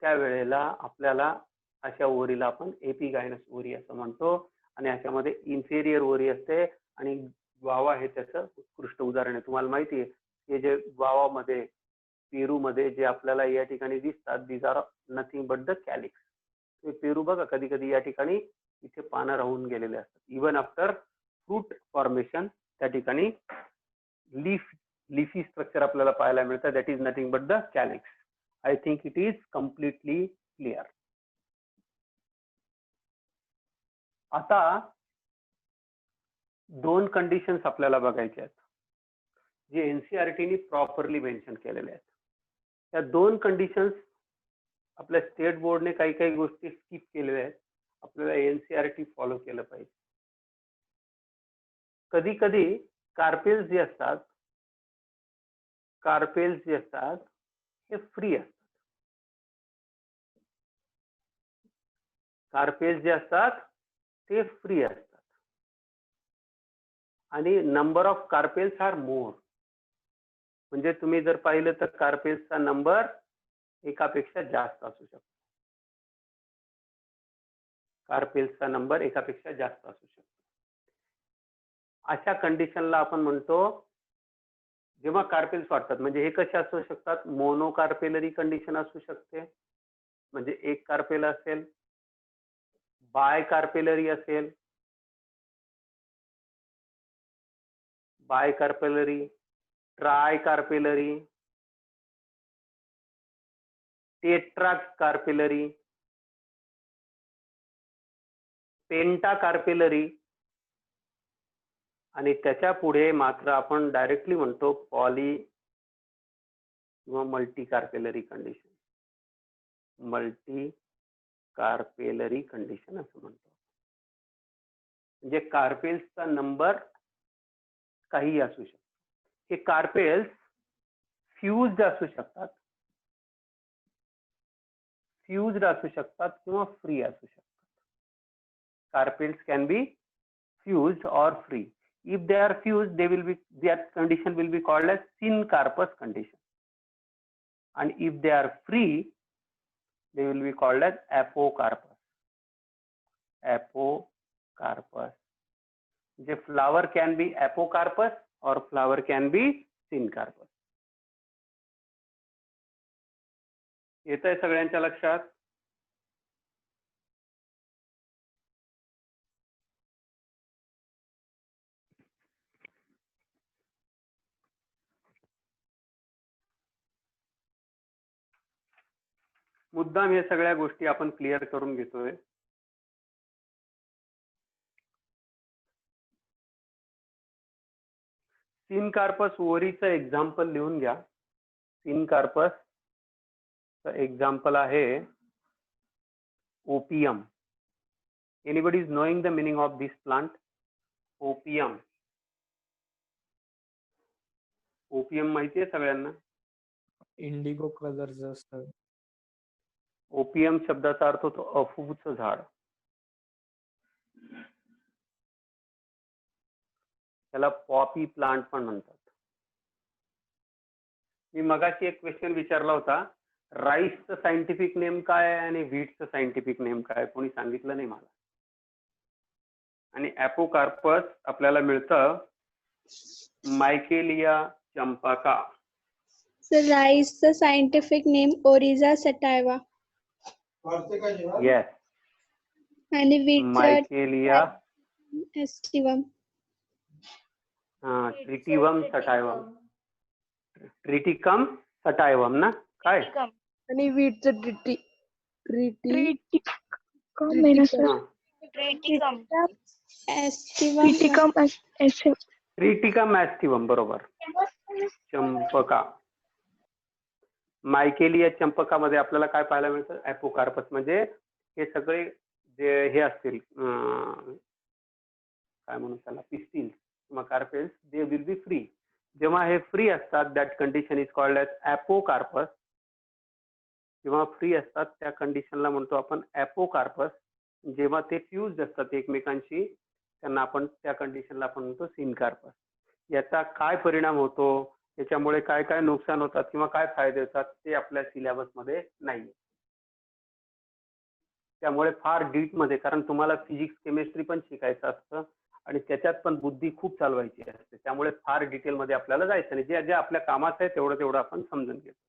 त्यावेळेला आपल्याला अशा ओव्हरीला आपण एपिगायनस ओव्हरी असं म्हणतो. आणि याच्यामध्ये इन्फेरियर ओव्हरी असते आणि ग्वावा हे त्याचं उत्कृष्ट उदाहरण आहे. तुम्हाला माहिती आहे हे जे ग्वावामध्ये, पेरूमध्ये जे आपल्याला या ठिकाणी दिसतात, these are nothing but the calyx. पेरू बघा, कधी कधी या ठिकाणी इथे पानं राहून गेलेले असतात. इवन आफ्टर फ्रूट फॉर्मेशन त्या ठिकाणी लिफी स्ट्रक्चर आपल्याला पाहायला मिळतं. That is nothing but the calyx. I think it is completely clear. आता दोन कंडिशन्स आपल्याला बघायच्या आहेत जे एनसीईआरटीने प्रॉपरली मेन्शन केलेले आहेत. त्या दोन कंडिशन्स आपल्या स्टेट बोर्डने काही काही गोष्टी स्किप केलेल्या आहेत, आपल्याला एनसीईआरटी फॉलो केलं पाहिजे. कधी कधी कार्पेल्स जे असतात, हे फ्री असतात. कार्पेल्स जे असतात ते फ्री असतात आणि number of carpels are more. म्हणजे तुम्ही जर पाहिलं तर कार्पेल्सचा नंबर एकापेक्षा जास्त असू शकतो. कार्पेल्सचा नंबर एकापेक्षा जास्त असू शकतो. अशा कंडिशनला आपण म्हणतो जेव्हा कार्पेल्स वाटतात. म्हणजे हे कसे असू शकतात, मोनोकार्पेलरी कंडिशन असू शकते, म्हणजे एक कार्पेल असेल, बाय कार्पेलरी असेल, bicarpellary, tricarpellary, tetracarpellary, pentacarpellary आणि त्याच्या पुढे मात्र आपण डायरेक्टली म्हणतो पॉली किंवा multicarpellary condition. Multicarpellary condition असं म्हणतो. म्हणजे कार्पेल्सचा नंबर काही असू शकतो. हे कार्पेल्स फ्यूज्ड असू शकतात, किंवा फ्री असू शकतात. कार्पेल्स कॅन बी फ्यूज्ड और free. If they are fused, their condition will be called as syncarpous condition. And if they are free, they will be called as apocarpous. The flower can be apocarpous or flower can be syncarpous. येतंय सगळ्यांच्या लक्षात? मुद्दाम हे सगळ्या गोष्टी आपण clear करून घेतोय. सिनकार्पस ओव्हरीचं एक्झाम्पल लिहून घ्या. सिनकार्पस एक्झाम्पल आहे opium. Anybody is knowing the meaning of this plant? Opium. Opium माहिती आहे सगळ्यांना? इंडिगो कलरचं असतं. ओपियम शब्दाचा अर्थ होतो अफूचं झाड. त्याला पॉपी प्लांट पण म्हणतात. मी मगाशी एक क्वेश्चन विचारला होता, राईसचं सायंटिफिक नेम काय आहे आणि व्हीटचं सायंटिफिक नेम काय, कोणी सांगितलं नाही मला. आणि एपोकार्पस आपल्याला मिळतं मायकेलिया चंपाका. सर राईसचं scientific name Oryza sativa. Yes. आणि व्हीटचं मायकेलिया एस्टिवम. हा ट्रिटिवम सटायवम. ट्रिटिकम सटायवम ना काय? आणि वीटचं ट्रिटिकम हा. ट्रिटिकम ऍस्टिवम बरोबर. चंपका. मायकेलिया चंपकामध्ये आपल्याला काय पाहायला मिळतं? ॲपोकार्पस. म्हणजे हे सगळे जे हे असतील काय म्हणू त्याला, पिस्टिल्स किंवा carpels, they will be free. जेव्हा हे फ्री असतात that condition is called as apocarpous. जेव्हा फ्री असतात त्या कंडिशनला म्हणतो आपण ॲपोकार्पस. जेव्हा ते फ्यूज्ड असतात एकमेकांशी त्यांना आपण त्या कंडिशनला आपण म्हणतो सिनकार्पस. याचा काय परिणाम होतो, याच्यामुळे काय काय नुकसान होतात किंवा काय फायदे होतात ते आपल्या सिलेबसमध्ये नाही. त्यामुळे फार डीप मध्ये, कारण तुम्हाला फिजिक्स केमिस्ट्री पण शिकायचं असतं आणि त्याच्यात पण बुद्धी खूप चालवायची असते, त्यामुळे फार डिटेलमध्ये आपल्याला जायचं नाही. जे जे आपल्या कामाचं आहे तेवढं आपण समजून घेतो.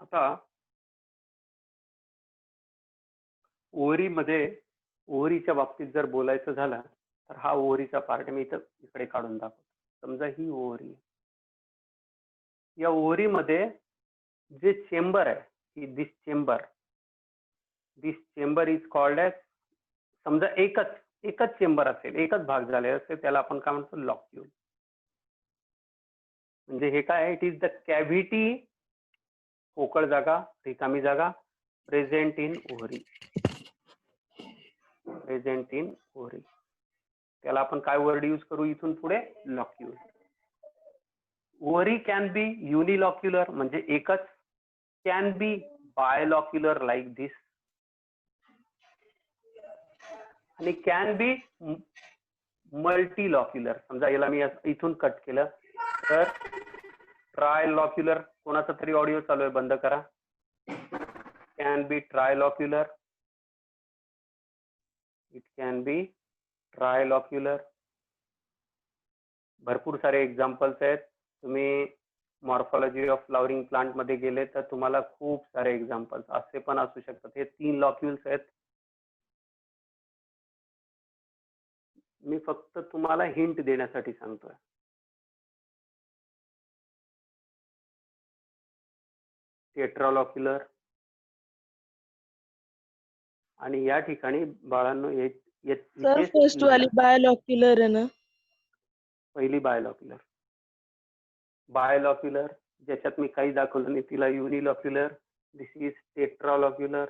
आता ओव्हरीच्या बाबतीत जर बोलायचं झालं तर हा ओव्हरीचा पार्ट मी इकडे काढून दाखवतो. समजा ही ओव्हरी. या ओव्हरीमध्ये जे चेंबर आहे, दिस चेंबर इज कॉल्ड ॲज, समजा एकच चेंबर असेल, एकच भाग झाले असेल, त्याला आपण काय म्हणतो? लॉक्यूल. म्हणजे हे काय आहे? इट इज द कॅव्हिटी, पोकळ जागा, रिकामी जागा, प्रेझेंट इन ओव्हरी. त्याला आपण काय वर्ड यूज करू इथून पुढे? लॉक्यूल. ओव्हरी कॅन बी युनिलॉक्युलर म्हणजे एकच, कॅन बी बायलॉक्युलर लाईक दिस, आणि कॅन बी मल्टीलॉक्युलर. समजा याला मी इथून कट केलं तर ट्रायलॉक्युलर. कोणाचा तरी ऑडिओ चालू आहे, बंद करा. Can be trilocular. It can be trilocular. भरपूर सारे एक्झाम्पल्स आहेत. तुम्ही मॉर्फॉलॉजी ऑफ फ्लॉवरिंग प्लांट मध्ये गेले तर तुम्हाला खूप सारे एक्झाम्पल्स असे पण असू शकतात. हे 3 लॉक्युल्स आहेत. मी फक्त तुम्हाला हिंट देण्यासाठी सांगतोय. टेट्रालॉक्युलर. आणि या ठिकाणी बाळांनो सर फर्स्ट वाली बायोलॉक्युलर आहे ना? पहिली बायोलॉक्युलर ज्याच्यात मी काही दाखवलं नाही तिला युनिलॉक्युलर. दिस इज टेट्रालॉक्युलर.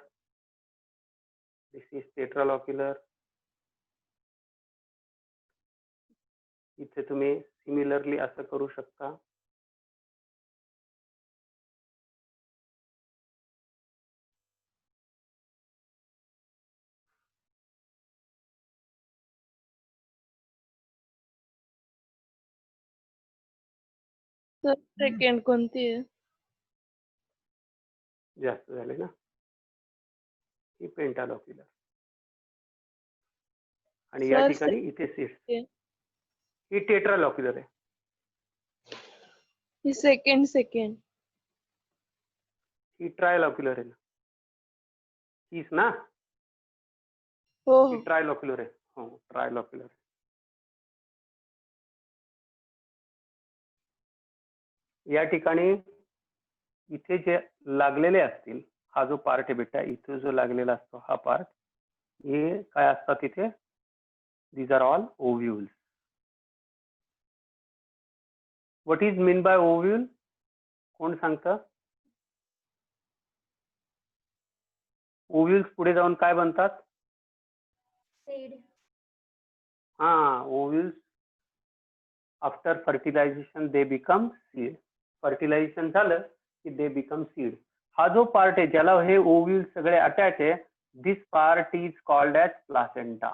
इथे तुम्ही सिमिलरली असं करू शकता. सर सेकंड कोणती आहे? जास्त झाले ना. ही पेंटालॉक्युलर. आणि या ठिकाणी इथे ही टेट्रालॉक्युलर आहे. ही सेकंड ही ट्रायलॉक्युलर आहे ना. हीच ना. हो ही ट्रायलॉक्युलर आहे. हो ट्रायलॉक्युलर. या ठिकाणी इथे जे लागलेले असतील, हा जो पार्ट आहे बेटा, इथे जो लागलेला असतो हा पार्ट, हे काय असतात इथे? These are all ovules. What is mean by ovule? कोण सांगतं? ओव्ह्यूल्स पुढे जाऊन काय बनतात? हा, ovules after fertilisation they become seed. Fertilisation झालं की दे बिकम सीड. हा जो पार्ट आहे ज्याला हे ओव्ह्यूल सगळे अटॅच आहे, this part is called as placenta.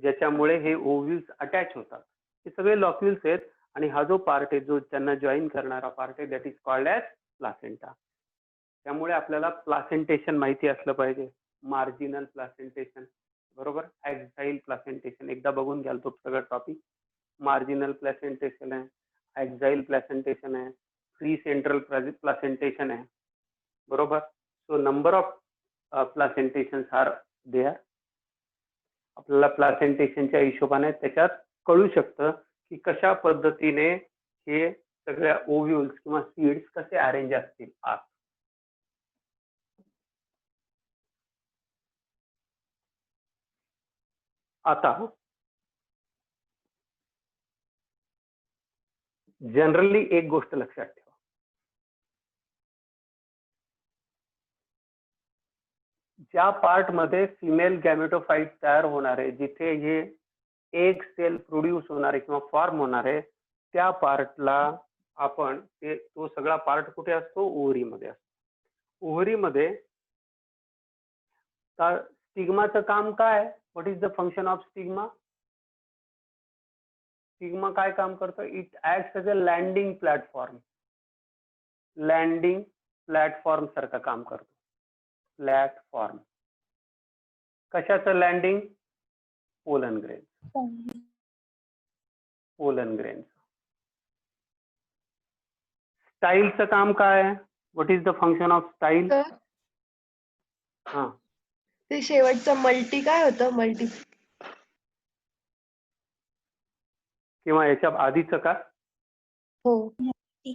ज्याच्यामुळे हे ओव्ह्यूल्स अटॅच होतात. हे सगळे लॉक्युल्स आहेत आणि हा जो पार्ट आहे जो त्यांना जॉईन करणारा पार्ट आहे, that is called as placenta. त्यामुळे आपल्याला प्लासेंटेशन माहिती असलं पाहिजे. मार्जिनल प्लासेंटेशन, बरोबर. एक्झाईल प्लासेंटेशन एकदा बघून घ्याल तो सगळं टॉपिक. मार्जिनल प्लासेंटेशन आहे, एक्झाईल प्लासेंटेशन आहे, फ्री सेंट्रल प्लासेंटेशन आहे. बरोबर. So number of placentations are there. आपल्याला प्लासेंटेशनच्या हिशोबाने त्याच्यात कळू शकतं की कशा पद्धतीने हे सगळ्या ओव्ह्यूल्स किंवा सीड्स कसे अरेंज असतील आत. आता जनरली एक गोष्ट लक्षात ठेवा, ज्या पार्ट मध्ये फिमेल गॅमेटोफाइट तयार होणार आहे, जिथे हे एक सेल प्रोड्यूस होणार आहे किंवा फॉर्म होणार आहे, त्या पार्टला आपण तो सगळा पार्ट कुठे असतो? ओव्हरीमध्ये असतो. ओव्हरीमध्ये स्टिग्माचं काम काय? What is the function of stigma? Stigma काय काम करतो? It acts as a landing platform. Landing platform सारखं काम करतो. प्लॅटफॉर्म कशाचं landing? Pollen grain. Pollen grain. स्टाईलचं काम काय? What is the function of style? हा, ते शेवटचं मल्टी काय होतं? मल्टी किंवा याच्या आधीचं का? हो मल्टी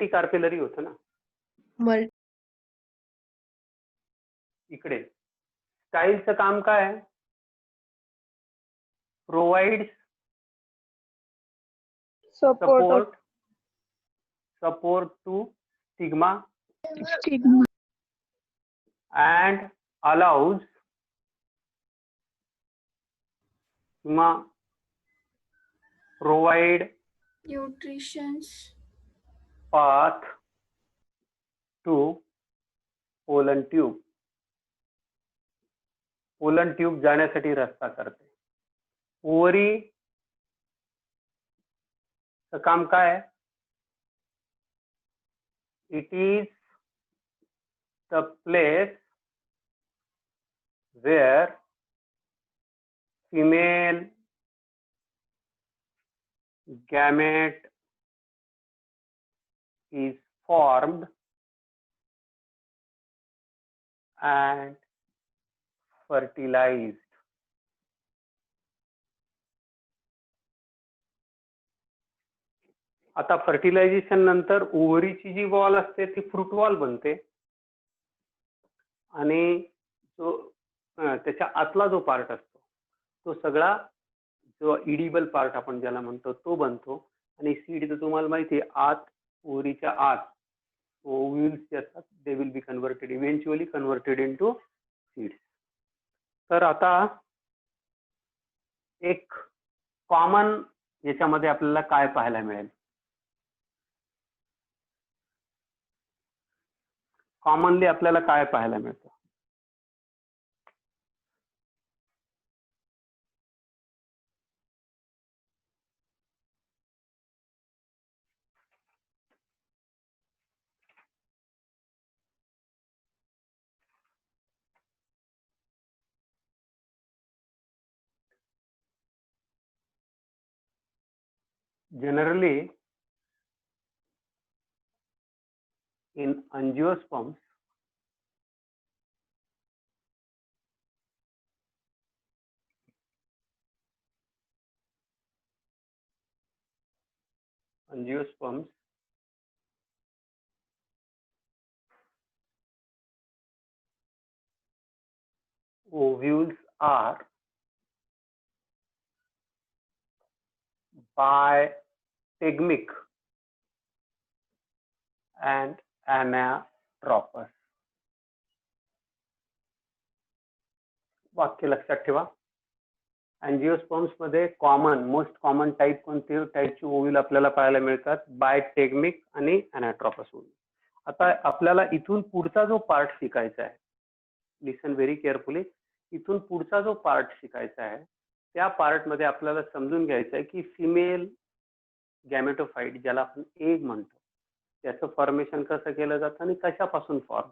कार्पेलरी होतं ना. मल्टी इकडे स्टाईलचं काम काय? Provide support to stigma and allows किंवा provide nutritions path to pollen tube. Pollen tube जाण्यासाठी रस्ता करते. ओव्हरी काम काय? It is the place where female gamete is formed and fertilized. आता फर्टिलायझेशन नंतर ओव्हरीची जी वॉल असते ती फ्रूट वॉल बनते आणि जो त्याच्या आतला जो पार्ट असतो तो सगळा जो इडिबल पार्ट आपण ज्याला म्हणतो तो बनतो. आणि सीड तर तुम्हाला माहिती आहे, आत ओव्हरीच्या आत ओव्ह्यूल्स जे असतात दे will B converted, eventually converted into seeds. तर आता एक कॉमन याच्यामध्ये आपल्याला काय पाहायला मिळेल? कॉमनली आपल्याला काय पाहायला मिळतं? Generally in angiosperms, ovules are bitegmic and anatropous. वाक्य लक्षात ठेवा. अँजिओस्पर्म्स मध्ये मोस्ट कॉमन टाईप कोणते टाईपची ओव्ह्यूल आपल्याला पाहायला मिळतात? बायटेग्मिक आणि अनाट्रॉपस ओव्ह्यूल. आता आपल्याला इथून पुढचा जो पार्ट शिकायचा आहे, लिसन व्हेरी केअरफुली, इथून पुढचा जो पार्ट शिकायचा आहे त्या पार्ट मध्ये आपल्याला समजून घ्यायचं आहे की फिमेल गॅमेटोफाइट ज्याला आपण एग म्हणतो त्याचं फॉर्मेशन कसं केलं जातं आणि कशापासून फॉर्म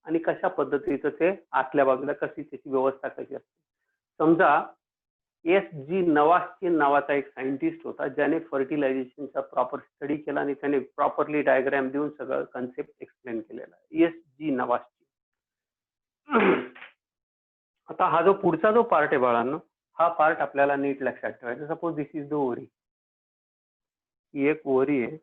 आणि कशा पद्धतीचं ते आतल्या बाजूला कशी त्याची व्यवस्था कशी असते. समजा S.G. नवास्किन नावाचा एक सायंटिस्ट होता ज्याने फर्टिलायझेशनचा प्रॉपर स्टडी केला आणि त्याने प्रॉपरली डायग्राम देऊन सगळं कन्सेप्ट एक्सप्लेन केलेला आहे. S.G. नवास्किन. आता हा जो पुढचा जो पार्ट आहे बाळांनो, हा पार्ट आपल्याला नीट लक्षात ठेवायचा. Suppose this is the ovary. ही एक ओव्हरी आहे.